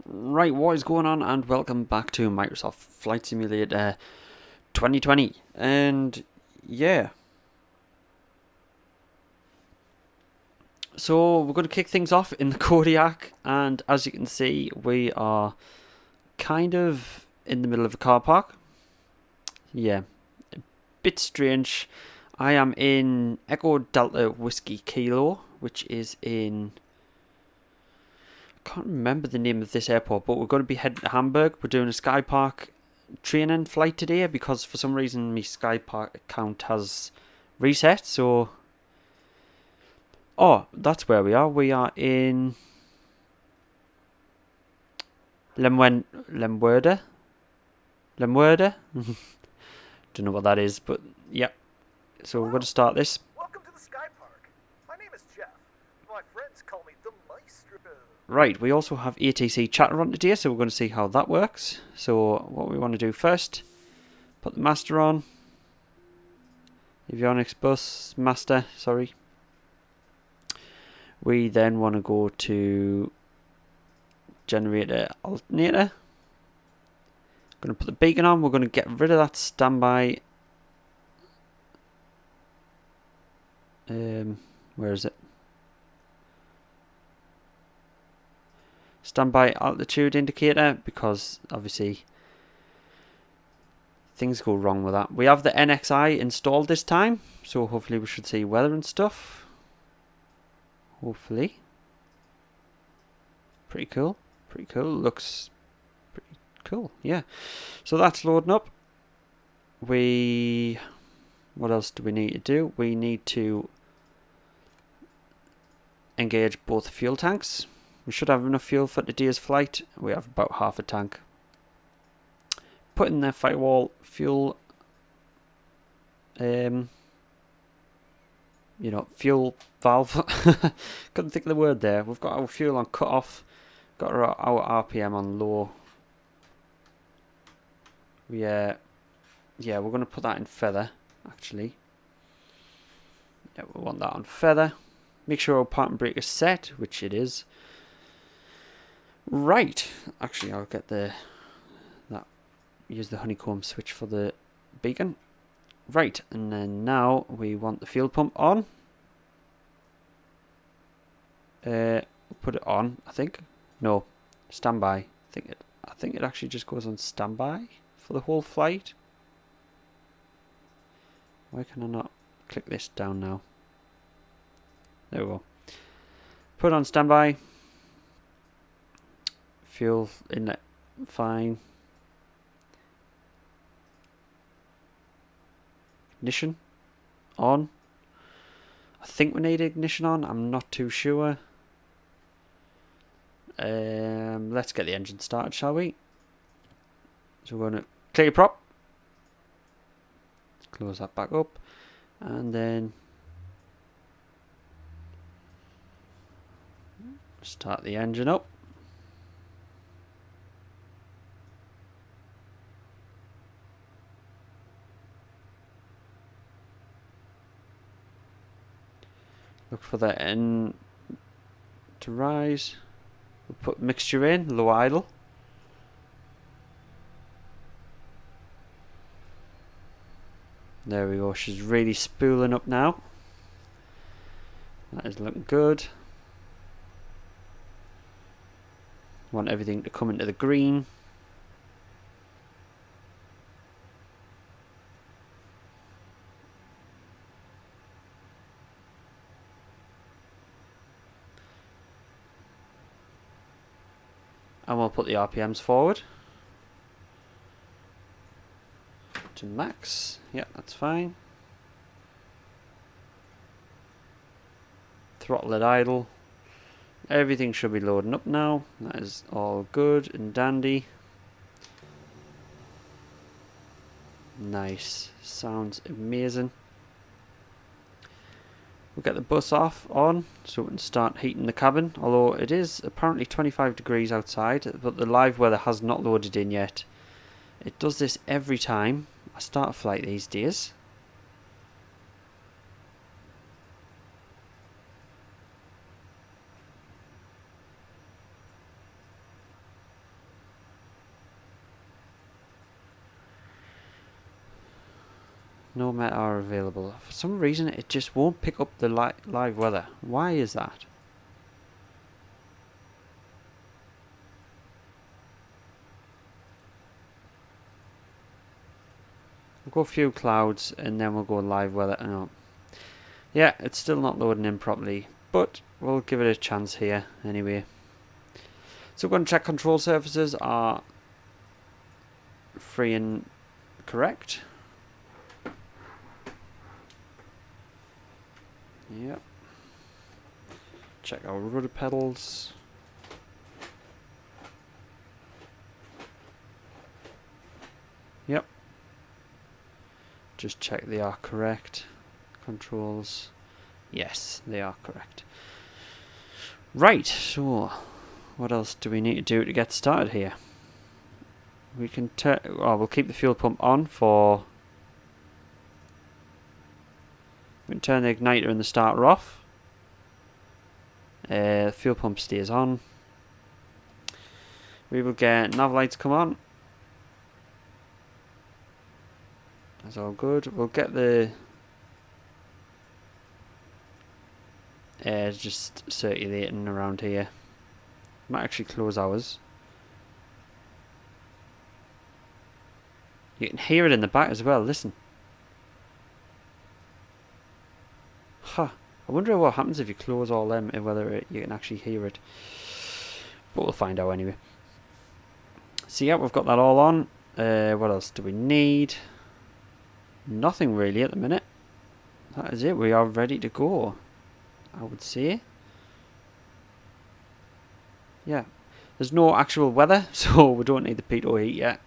Right, what is going on, and welcome back to Microsoft Flight Simulator 2020. And yeah, so we're going to kick things off in the Kodiak, and as you can see, we are kind of in the middle of a car park. Yeah, a bit strange. I am in Echo Delta Whiskey Kilo, which is in... I can't remember the name of this airport, but we're going to be heading to Hamburg. We're doing a Skypark training flight today because for some reason my Skypark account has reset. So, oh, that's where we are. We are in Lemwerder. Lemwerder. Don't know what that is, but yeah. So we're going to start this. Welcome to the Skypark. My name is Jeff. My friends call me the Maestro. Right, we also have ATC chatter on today, so we're going to see how that works. So what we want to do first, put the master on. Avionics bus master, sorry. We then want to go to generator alternator. Going to put the beacon on. We're going to get rid of that standby. Where is it? Standby altitude indicator, because obviously things go wrong with that. We have the NXI installed this time, so hopefully we should see weather and stuff. Hopefully. Pretty cool. Pretty cool. Looks pretty cool. Yeah. So that's loading up. What else do we need to do? We need to engage both fuel tanks. We should have enough fuel for today's flight. We have about half a tank. Put in the firewall fuel, fuel valve. Couldn't think of the word there. We've got our fuel on cut off. Got our RPM on low. Yeah, we're going to put that in feather, actually. Yeah, we want that on feather. Make sure our parking brake is set, which it is. Right. Actually, I'll get use the honeycomb switch for the beacon. Right, and then now we want the fuel pump on. Put it on, I think. No, standby. I think it actually just goes on standby for the whole flight. Why can I not click this down now? There we go. Put on standby. Fuel inlet fine. Ignition on. I think we need ignition on. I'm not too sure. Let's get the engine started, shall we? So we're going to clear prop. Close that back up. And then start the engine up. Look for the N to rise. We'll put mixture in, low idle. There we go, she's really spooling up now. That is looking good. Want everything to come into the green. And we'll put the RPMs forward to max. Yeah, that's fine. Throttle at idle. Everything should be loading up now. That is all good and dandy. Nice. Sounds amazing. We'll get the bus on so we can start heating the cabin, although it is apparently 25 degrees outside, but the live weather has not loaded in yet. It does this every time I start a flight these days. No meta are available. For some reason, it just won't pick up the live weather. Why is that? We'll go a few clouds and then we'll go live weather. No. Yeah, it's still not loading in properly, but we'll give it a chance here anyway. So we're going to check control surfaces are free and correct. Yep. Check our rudder pedals. Yep. Just check they are correct. Controls. Yes, they are correct. Right, so what else do we need to do to get started here? We can we'll keep the fuel pump on for... We can turn the igniter and the starter off. Fuel pump stays on. We will get nav lights come on. That's all good. We'll get the air just circulating around here. Might actually close ours. You can hear it in the back as well, listen. Huh. I wonder what happens if you close all them and whether you can actually hear it. But we'll find out anyway. So yeah, we've got that all on. What else do we need? Nothing really at the minute. That is it. We are ready to go, I would say. Yeah. There's no actual weather, so we don't need the pitot heat yet,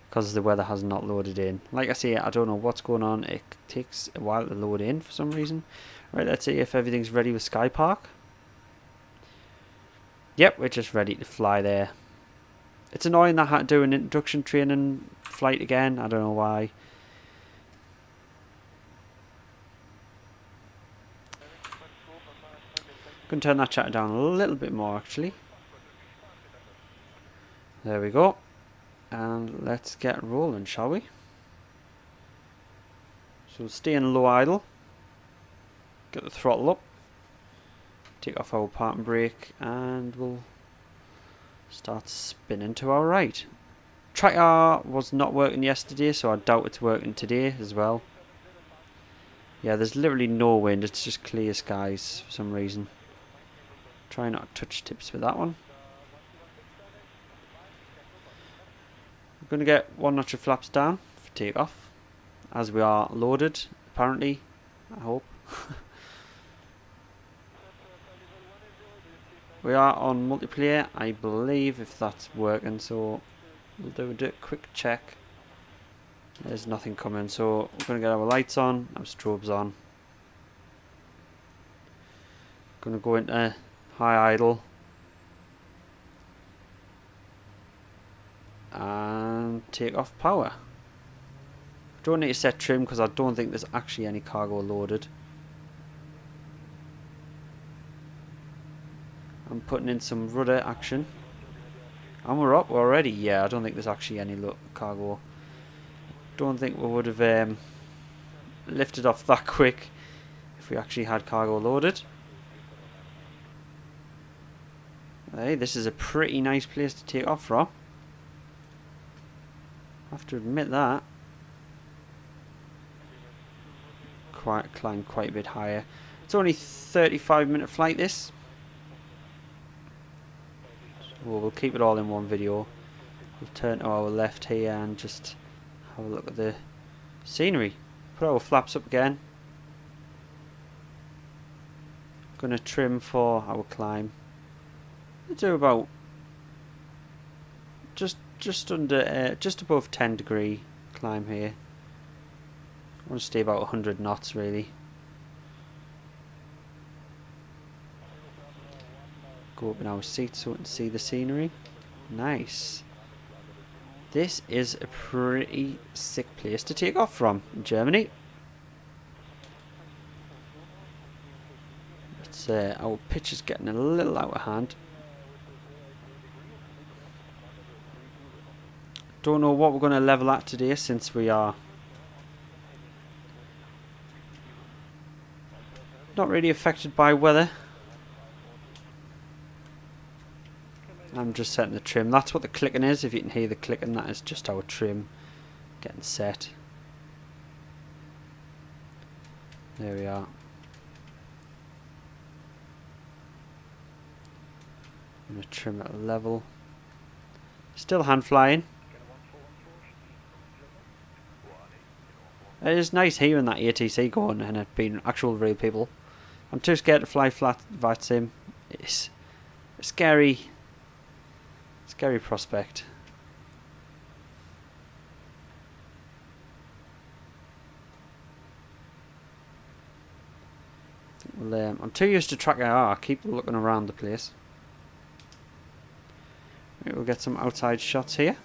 because the weather has not loaded in. Like I say, I don't know what's going on. It takes a while to load in for some reason. Right, let's see if everything's ready with Skypark. Yep, we're just ready to fly there. It's annoying that I had to do an induction training flight again. I don't know why. Can turn that chatter down a little bit more actually. There we go. And let's get rolling, shall we? So we'll stay in low idle. Get the throttle up. Take off our parking brake and we'll start spinning to our right. Tracker was not working yesterday, so I doubt it's working today as well. Yeah, there's literally no wind, it's just clear skies for some reason. Try not to touch tips with that one. We're going to get one notch of flaps down for takeoff, as we are loaded, apparently, I hope. We are on multiplayer, I believe, if that's working, so we'll do a quick check. There's nothing coming, so we're going to get our lights on, our strobes on. Going to go into high idle. And take off power. Don't need to set trim because I don't think there's actually any cargo loaded. I'm putting in some rudder action. And we're up already. Yeah, I don't think there's actually any cargo. Don't think we would have lifted off that quick if we actually had cargo loaded. Hey, this is a pretty nice place to take off from. I have to admit that. Climb quite a bit higher. It's only 35-minute flight this. Well, we'll keep it all in one video. We'll turn to our left here and just have a look at the scenery. Put our flaps up again. Gonna trim for our climb. We'll do about just under just above 10-degree climb here. I want to stay about 100 knots really. Go up in our seat so we can see the scenery. Nice. This is a pretty sick place to take off from in Germany. It's our pitch is getting a little out of hand. Don't know what we're going to level at today since we are not really affected by weather. I'm just setting the trim. That's what the clicking is. If you can hear the clicking, that is just our trim getting set. There we are. I'm going to trim at a level. Still hand flying. It is nice hearing that ATC going and it being actual real people. I'm too scared to fly flat VAT sim. It's a scary prospect. Well, I'm too used to track IR. I keep looking around the place. Right, we'll get some outside shots here.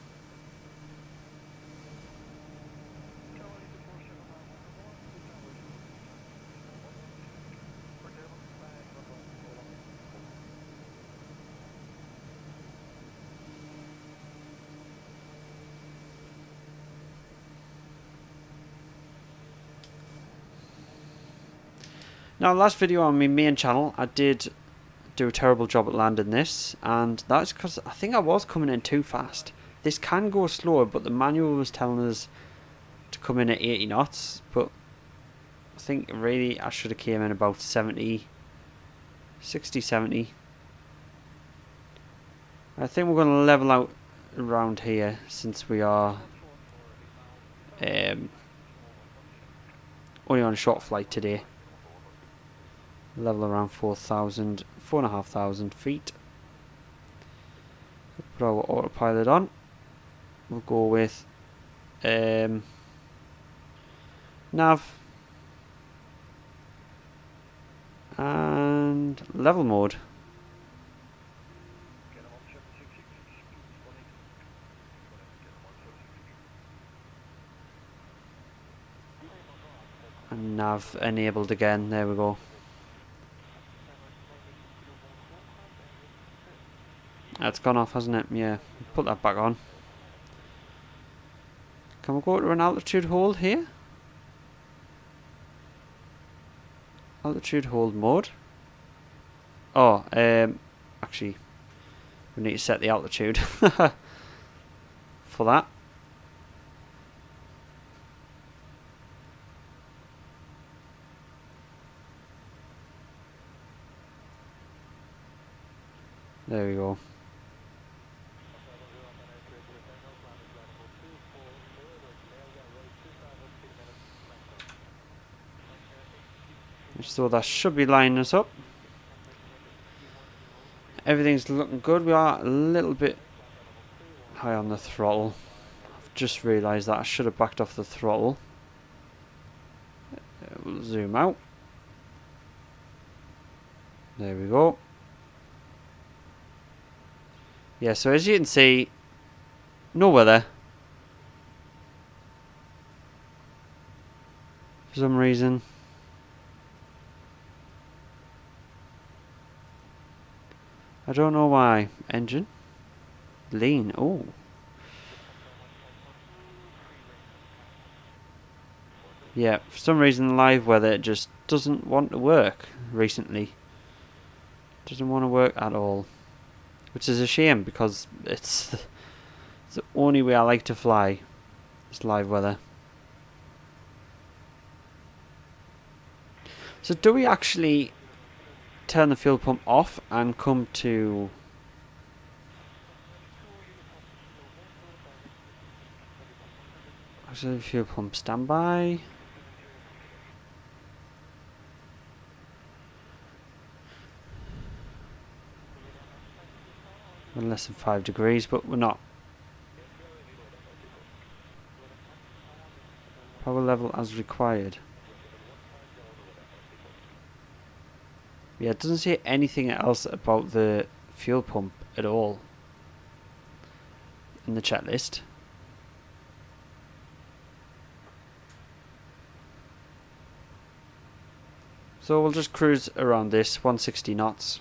Now, last video on my main channel, I did do a terrible job at landing this, and that's because I think I was coming in too fast. This can go slower, but the manual was telling us to come in at 80 knots, but I think really I should have came in about 70, 60, 70. I think we're going to level out around here since we are only on a short flight today. Level around 4,000, 4,500 feet. Put our autopilot on. We'll go with nav and level mode. And nav enabled again. There we go. That's gone off, hasn't it? Yeah, put that back on. Can we go to an altitude hold here? Altitude hold mode. Oh, actually, we need to set the altitude for that. There we go. So that should be lining us up. Everything's looking good. We are a little bit high on the throttle. I've just realised that I should have backed off the throttle. We'll zoom out. There we go. Yeah, so as you can see, no weather. For some reason. I don't know why. Engine. Lean. Oh. Yeah, for some reason live weather just doesn't want to work recently. Doesn't want to work at all. Which is a shame because it's the only way I like to fly. Is live weather. So do we actually turn the fuel pump off and come to auxiliary fuel pump standby? We're less than 5 degrees, but we're not. Power level as required. Yeah, it doesn't say anything else about the fuel pump at all in the chat list. So we'll just cruise around this 160 knots.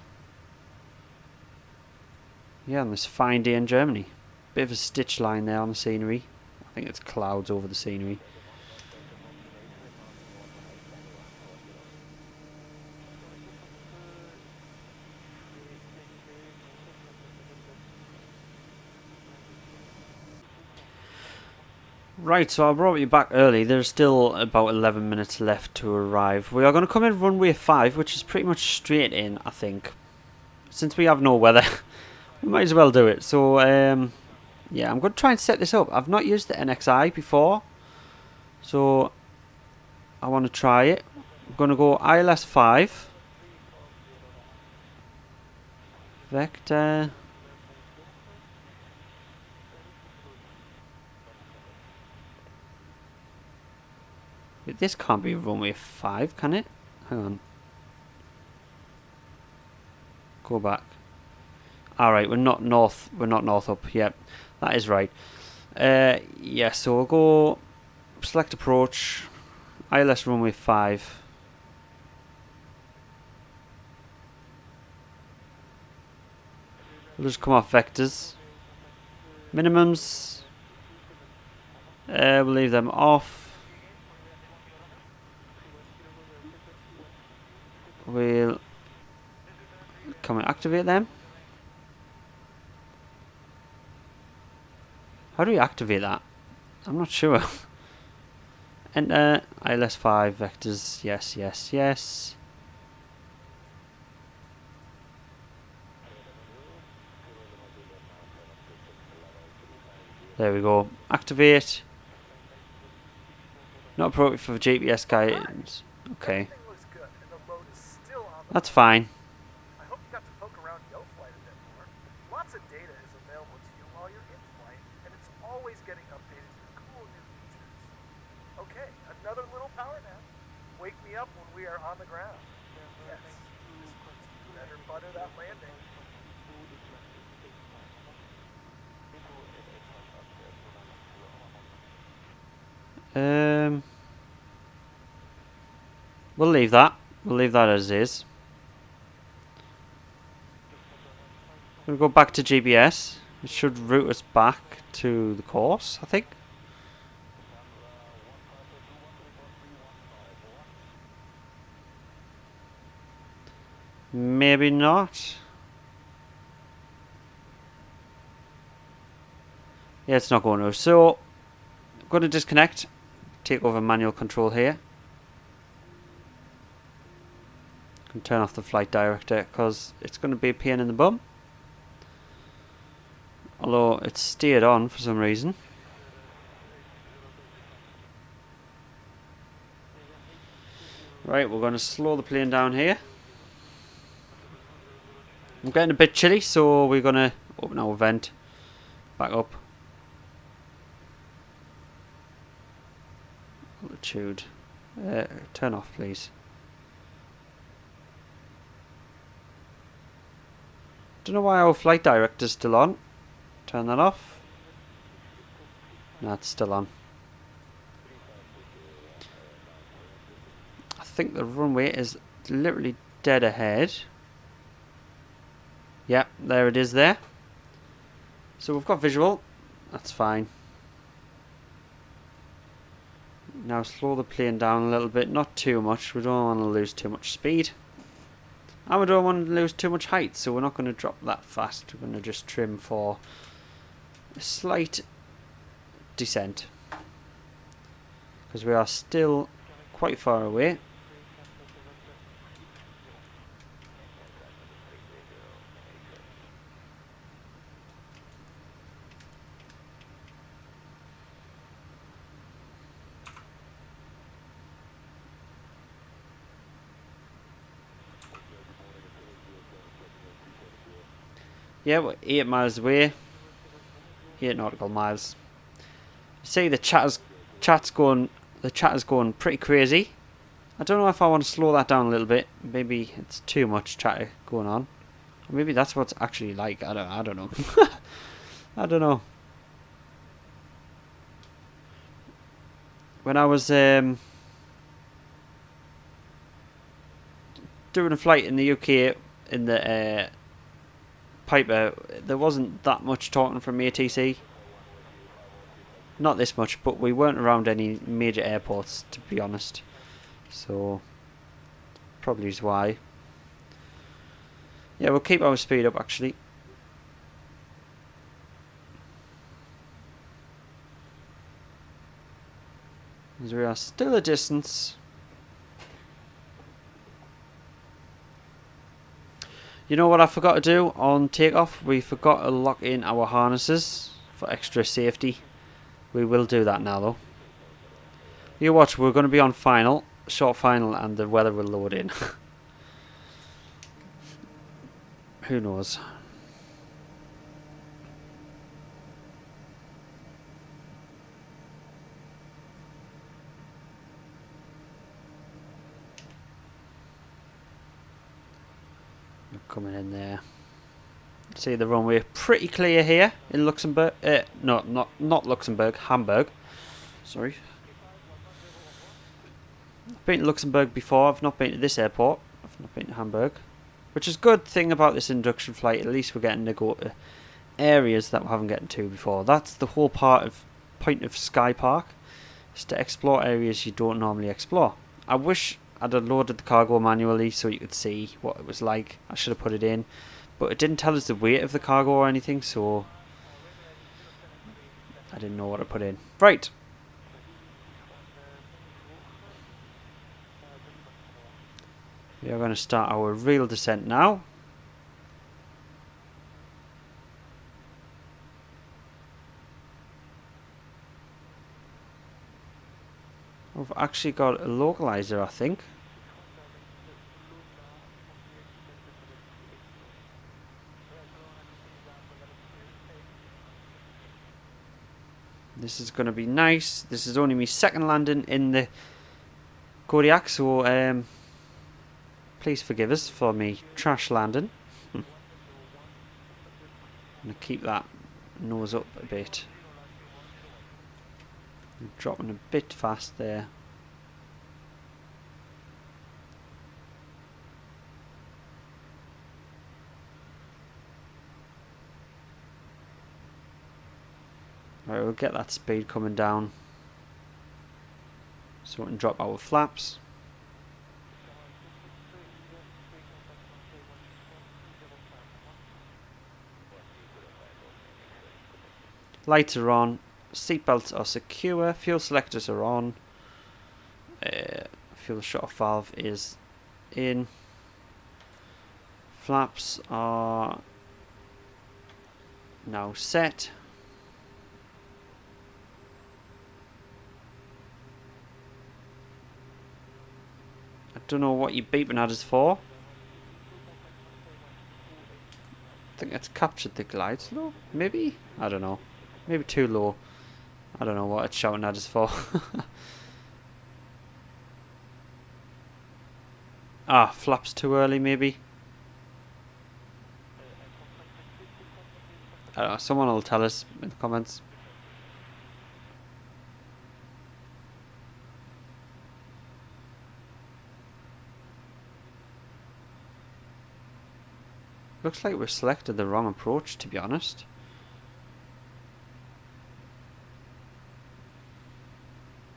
Yeah, on this fine day in Germany. Bit of a stitch line there on the scenery. I think it's clouds over the scenery. Right, so I brought you back early. There's still about 11 minutes left to arrive. We are going to come in runway 5, which is pretty much straight in, I think. Since we have no weather, we might as well do it. So, yeah, I'm going to try and set this up. I've not used the NXI before, so I want to try it. I'm going to go ILS 5. Vector. Wait, this can't be runway 5, can it? Hang on. Go back. Alright, we're not north up. Yep, that is right. Yeah, so we'll go select approach, ILS runway 5. We'll just come off vectors. Minimums, we'll leave them off. We'll come and activate them. How do we activate that? I'm not sure. Enter ILS 5 vectors. Yes, yes, yes. There we go. Activate. Not appropriate for GPS guidance. Okay. That's fine. I hope you got to poke around YoFlight a bit more. Lots of data is available to you while you're in flight, and it's always getting updated with cool new features. Okay, another little power nap. Wake me up when we are on the ground. Yes, better butter that landing. We'll leave that. We'll leave that as is. We'll go back to GPS. It should route us back to the course, I think. Maybe not. Yeah, it's not going to. So, I'm going to disconnect. Take over manual control here. Can turn off the flight director because it's going to be a pain in the bum. Although it's steered on for some reason. Right, we're going to slow the plane down here. I'm getting a bit chilly, so we're going to open our vent back up. Altitude. Turn off, please. Don't know why our flight director's still on. Turn that off. No, it's still on. I think the runway is literally dead ahead. Yep, there it is there. So we've got visual. That's fine. Now slow the plane down a little bit. Not too much. We don't want to lose too much speed. And we don't want to lose too much height. So we're not going to drop that fast. We're going to just trim for a slight descent. Because we are still quite far away. Yeah, we're 8 miles away. 8 nautical miles. See, the chat's going. The chat is going pretty crazy. I don't know if I want to slow that down a little bit. Maybe it's too much chatter going on. Or maybe that's what it's actually like. I don't know. I don't know. When I was doing a flight in the UK in the Piper, there wasn't that much talking from ATC. Not this much, but we weren't around any major airports, to be honest. So, probably is why. Yeah, we'll keep our speed up, actually. As we are still a distance. You know what I forgot to do on takeoff? We forgot to lock in our harnesses for extra safety. We will do that now though. You watch, we're going to be on final, short final, and the weather will load in. Who knows? Coming in there. See the runway pretty clear here in Luxembourg. No, not Luxembourg, Hamburg. Sorry. I've been to Luxembourg before. I've not been to this airport. I've not been to Hamburg. Which is a good thing about this induction flight. At least we're getting to go to areas that we haven't gotten to before. That's the whole point of Skypark, is to explore areas you don't normally explore. I wish I'd have loaded the cargo manually so you could see what it was like. I should have put it in, but it didn't tell us the weight of the cargo or anything, so I didn't know what to put in. Right. We are going to start our real descent now. We've actually got a localizer, I think. This is going to be nice. This is only my second landing in the Kodiak, so please forgive us for me trash landing. I'm going to keep that nose up a bit. I'm dropping a bit fast there. Right, we'll get that speed coming down so we can drop our flaps. Lights are on, seatbelts are secure, fuel selectors are on, fuel shutoff valve is in, flaps are now set. I don't know what you're beeping at us for. I think it's captured the glide slope, maybe? I don't know. Maybe too low. I don't know what it's shouting at us for. Ah, flaps too early maybe. I don't know, someone will tell us in the comments. Looks like we selected the wrong approach, to be honest.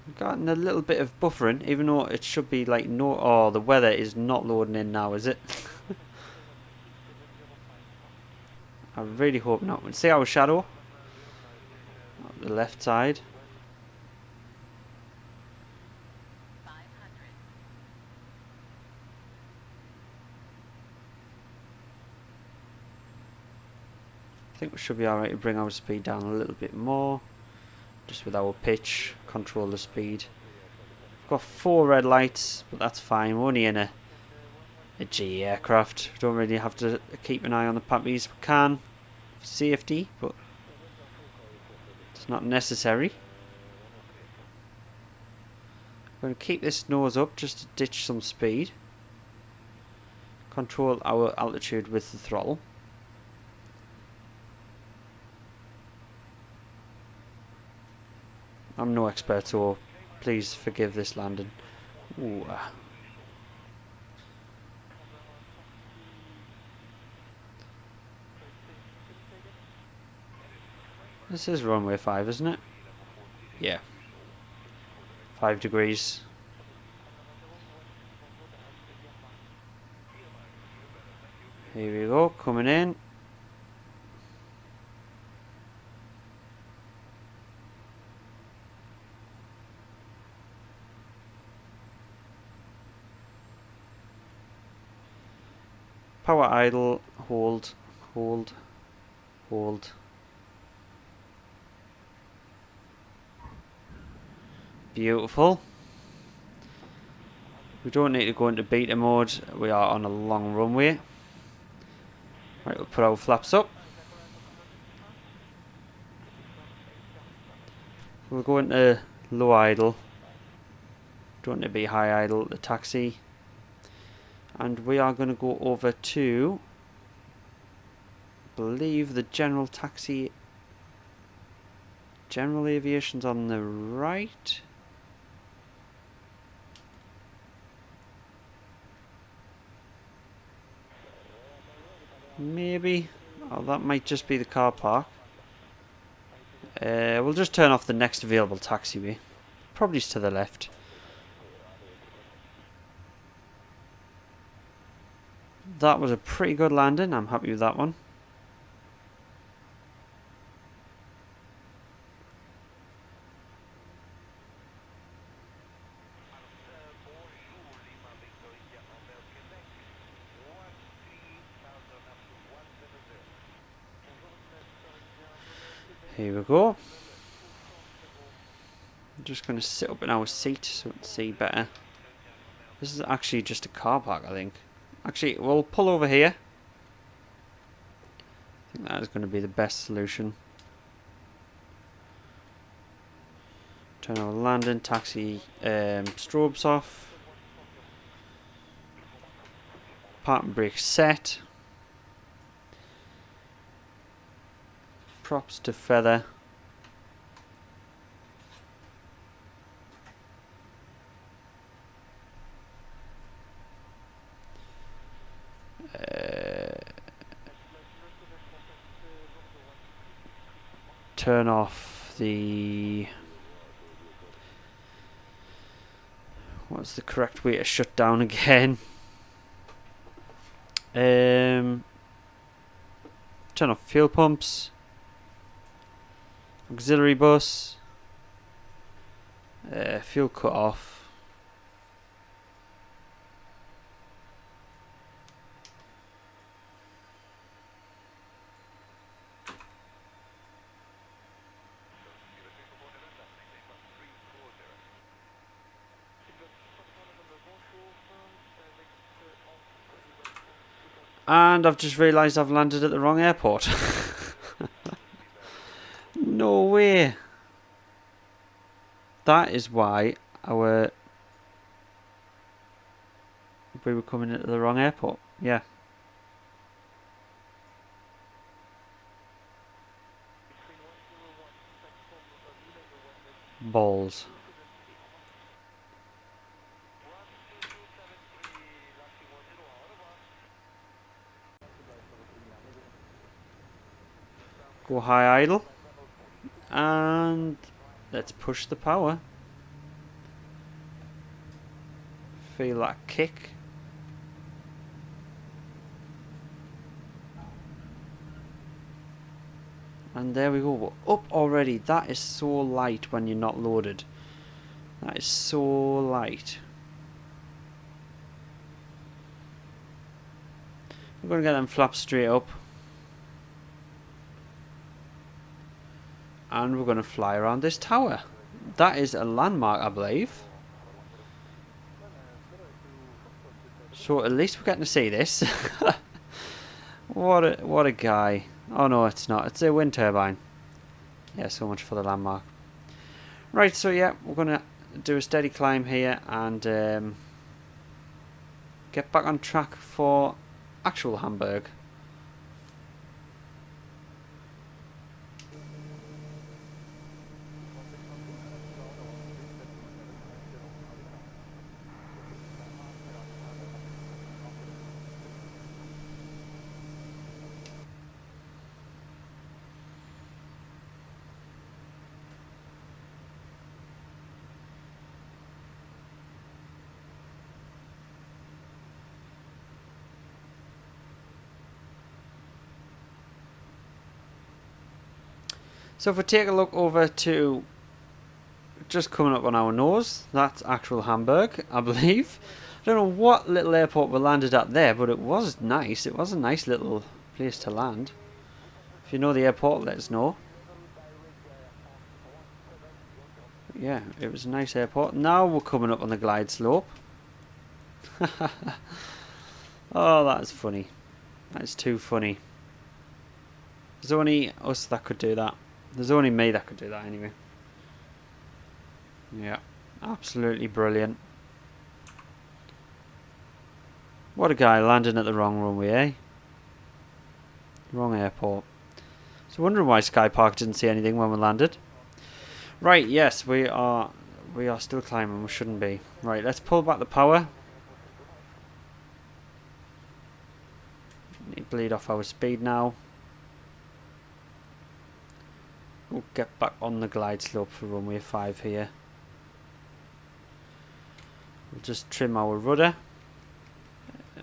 We've gotten a little bit of buffering, even though it should be like no. Oh, the weather is not loading in now, is it? I really hope not. We see our shadow on the left side. I think we should be alright to bring our speed down a little bit more. Just with our pitch, control the speed. We've got 4 red lights, but that's fine. We're only in a GE aircraft. We don't really have to keep an eye on the puppies. We can for safety, but it's not necessary. We're going to keep this nose up just to ditch some speed. Control our altitude with the throttle. I'm no expert, so please forgive this landing. Ooh. This is runway 5, isn't it? Yeah. 5 degrees. Here we go, coming in. Power idle, hold, hold, hold. Beautiful. We don't need to go into beta mode. We are on a long runway. Right, we'll put our flaps up. We'll go into low idle. Don't need to be high idle, the taxi. And we are going to go over to, I believe, the general taxi. General aviation's on the right. Maybe. Oh, that might just be the car park. We'll just turn off the next available taxiway. Probably to the left. That was a pretty good landing. I'm happy with that one. Here we go. I'm just going to sit up in our seat so we can see better. This is actually just a car park, I think. Actually, we'll pull over here. I think that is going to be the best solution. Turn our landing taxi strobes off. Parking brake set. Props to feather. Turn off the... What's the correct way to shut down again? Turn off fuel pumps. Auxiliary bus. Fuel cut off. And I've just realised I've landed at the wrong airport. No way. That is why we were coming into the wrong airport. Yeah. Balls. Go high idle. And let's push the power. Feel that kick. And there we go. We're up already. That is so light when you're not loaded. That is so light. We're going to get them flaps straight up. And we're going to fly around this tower. That is a landmark, I believe. So at least we're getting to see this. What a guy. Oh no, it's not. It's a wind turbine. Yeah, so much for the landmark. Right, so yeah, we're going to do a steady climb here and get back on track for actual Hamburg. So if we take a look over to just coming up on our nose, that's actual Hamburg, I believe. don't know what little airport we landed at there, but it was nice. It was a nice little place to land. If you know the airport, let us know. Yeah, it was a nice airport. Now we're coming up on the glide slope. Oh, that is funny. That is too funny. There's only us that could do that. There's only me that could do that anyway. Yeah, absolutely brilliant. What a guy landing at the wrong runway, eh? Wrong airport. So wondering why Skypark didn't see anything when we landed. Right, yes, we are still climbing. We shouldn't be. Right, let's pull back the power. Need to bleed off our speed now. We'll get back on the glide slope for runway 5 here. We'll just trim our rudder. I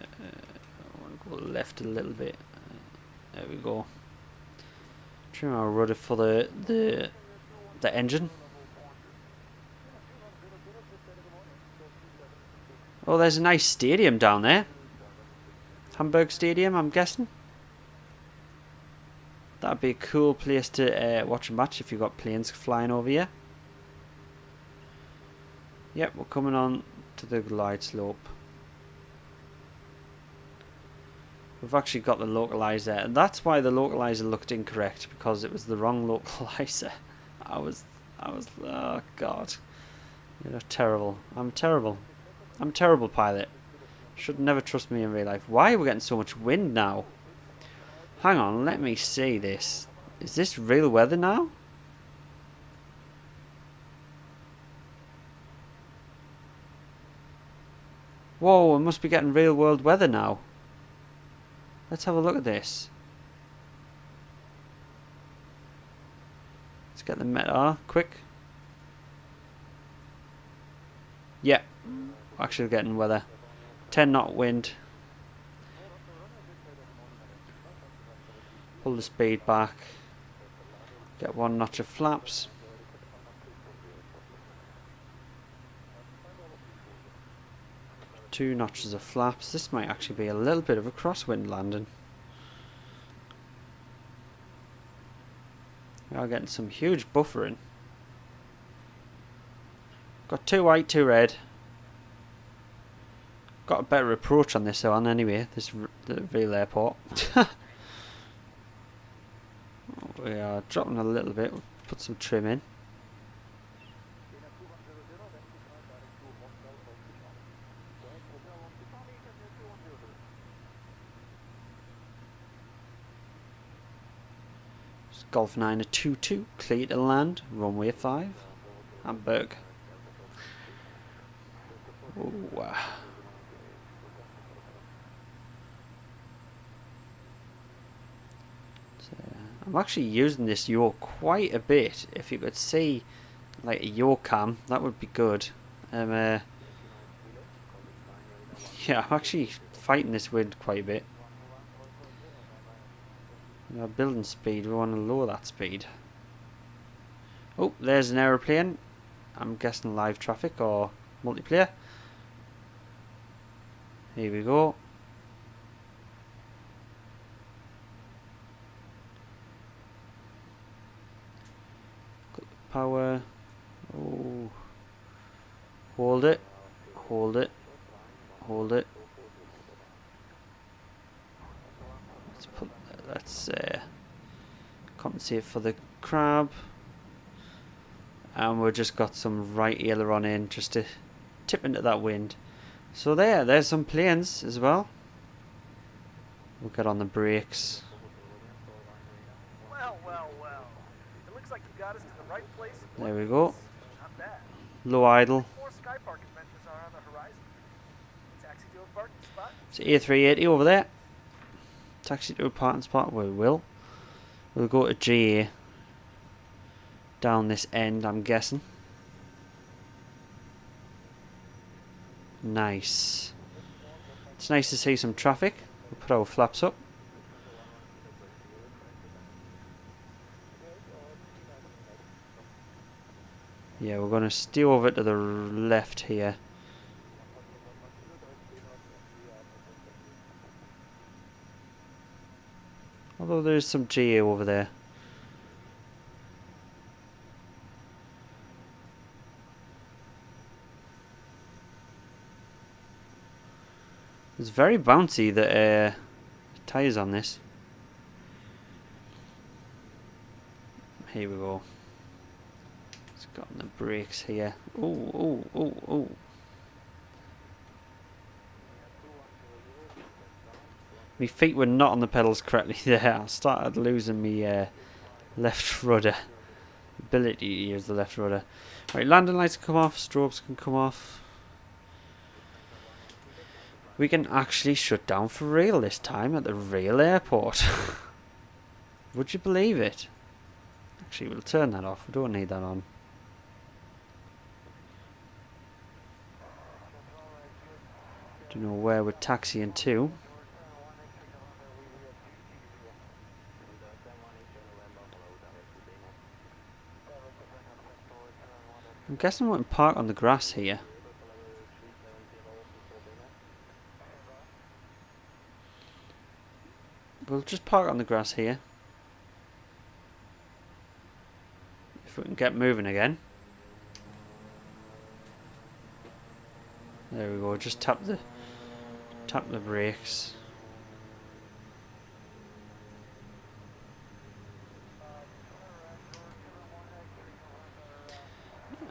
want to go left a little bit. There we go. Trim our rudder for the engine. Oh, there's a nice stadium down there. Hamburg Stadium, I'm guessing. That'd be a cool place to watch a match if you've got planes flying over here. Yep, we're coming on to the glide slope. We've actually got the localizer, and that's why the localizer looked incorrect, because it was the wrong localizer. I was, oh god. You're terrible. I'm terrible. I'm a terrible pilot. Should never trust me in real life. Why are we getting so much wind now? Hang on, let me see this. Is this real weather now? Whoa, I must be getting real world weather now. Let's have a look at this. Let's get the meta quick. Yeah, actually getting weather. 10 knot wind. Pull the speed back. Get 1 notch of flaps. Two notches of flaps. This might actually be a little bit of a crosswind landing. We are getting some huge buffering. Got 2 white, 2 red. Got a better approach on this one anyway, the real airport. We are dropping a little bit, we'll put some trim in. Golf 9 a 2-2, clear to land, runway 5, Hamburg. Ooh. I'm actually using this yaw quite a bit. If you could see like a yaw cam, that would be good. Yeah, I'm actually fighting this wind quite a bit. Our building speed, we want to lower that speed. Oh, there's an aeroplane. I'm guessing live traffic or multiplayer. Here we go. Got the power. Oh, hold it, hold it, hold it. Let's compensate for the crab, and we've just got some right aileron in just to tip into that wind. So there's some planes as well. We'll get on the brakes. Well. It looks like you got us to the right place. There we go. Not bad. Low idle. More Skypark adventures are on the horizon. Taxi to a parking spot. It's A380 over there. Taxi to a parking spot. We will. We'll go to GA. Down this end, I'm guessing. Nice. It's nice to see some traffic. We'll put our flaps up. Yeah, we're going to steer over to the left here. Although there is some GA over there. It's very bouncy, the tyres on this. Here we go. It's got the brakes here. Oh. My feet were not on the pedals correctly there. I started losing my left rudder. Ability to use the left rudder. Right, landing lights can come off, strobes can come off. We can actually shut down for real this time at the real airport. Would you believe it? Actually, we'll turn that off. We don't need that on. Don't know where we're taxiing to. I'm guessing we can park on the grass here. We'll just park on the grass here. If we can get moving again. There we go, just tap the brakes.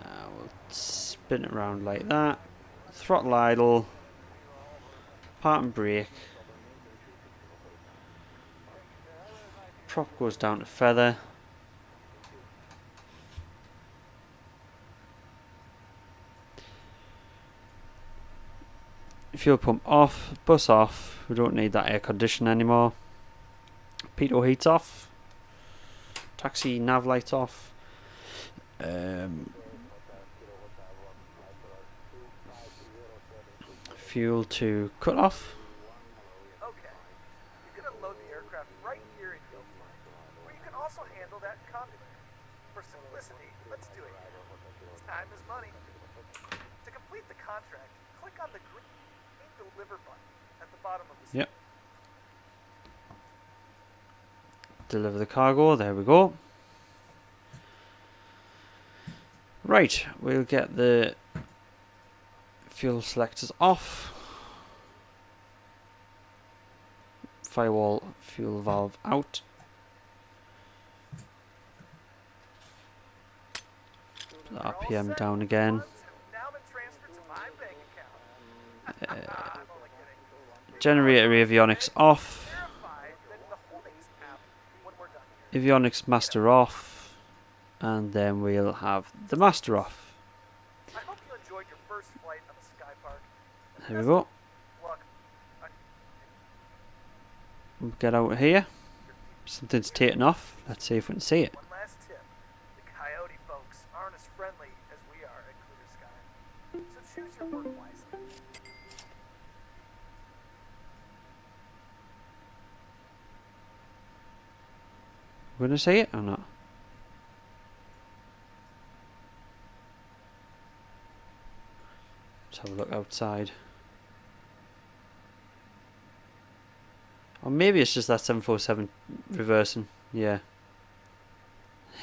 We'll spin it around like that. Throttle idle. Park and brake. Prop goes down to feather. Fuel pump off, bus off. We don't need that air condition anymore. Pitot heats off. Taxi nav lights off. Fuel to cut off. Okay. You're going to load the aircraft right here in GoFly, where you can also handle that convoy. For simplicity, let's do it. Time is money. To complete the contract, click on the green deliver button at the bottom of the screen. Yep. Deliver the cargo, there we go. Right, we'll get the fuel selectors off. Firewall fuel valve out. Put the RPM down again. Generator avionics off. Avionics master off. And then we'll have the master off. I hope you enjoyed your first flight on the Skypark. There we go. We'll get out here. Something's taken off. Let's see if we can see it. One last tip. The Coyote folks aren't as friendly as we are at Clear Sky. So choose your word wisely. We're gonna see it or not? Let's have a look outside. Or maybe it's just that 747 reversing. Yeah.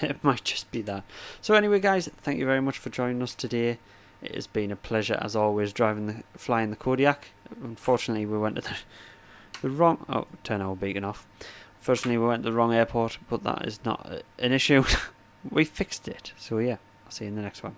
It might just be that. So anyway guys, thank you very much for joining us today. It has been a pleasure as always flying the Kodiak. Unfortunately we went to the wrong... Oh, turn our beacon off. Unfortunately we went to the wrong airport, but that is not an issue. We fixed it. So yeah, I'll see you in the next one.